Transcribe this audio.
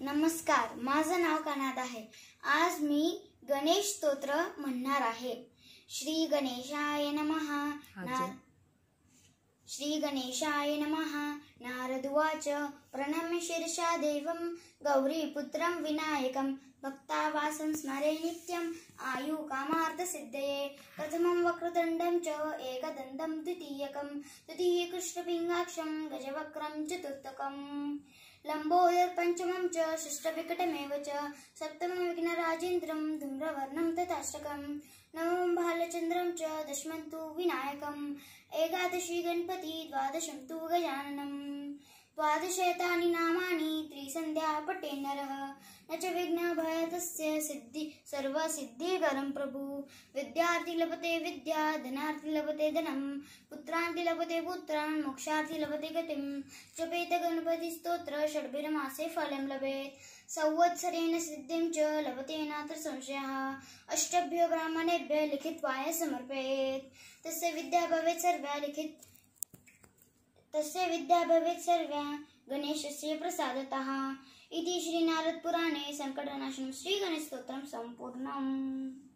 नमस्कार, माझं नाव कनाद आहे. आज मी गणेश स्तोत्र म्हणणार आहे. श्री गणेशाय नमः. श्री गणेशाय नमः. नारदुवाच प्रणम्य शीर्षा देवं गौरीपुत्रं विनायकं भक्तावासं स्मरे नित्यं आयु कामार्थ सिद्धये. प्रथमं वक्रतुण्डं च एकदन्तं द्वितीय कृष्णपिङ्गाक्षं गजवक्रं चतुर्थकं लंबोदर पंचमं च षष्ठविकटमेव च सप्तमं विघ्नराजेन्द्रं धूम्रवर्णं तथाष्टकं नवमं भालचन्द्रं च दशमं तु विनायकम् एकादशी गणपति द्वादशं तु गजाननं. द्वादशैतानि नामानि त्रिसन्ध्या पठेत् नरः न च विघ्नभयतस्य सिद्धि सर्वसिद्धिकरं प्रभु. विद्यार्थी लभते विद्या, धनार्थी लभते धनं, पुत्रार्थी लभते पुत्रान्, मोक्षार्थी लभते गतिं. जपेत गणपति स्तोत्र षड्भिर्मासे फलं लभेत्. संवत्सरेण सिद्धिं च लभते नात्र संशयः. अष्टभ्यो ब्राह्मणेभ्यः लिखित्वाय समर्पयेत्. तस्य विद्या भवेत् सर्व्या गणेशस्य प्रसादतः. इति श्री नारद पुराणे संकटनाशनं श्री गणेश स्तोत्रं संपूर्णम्.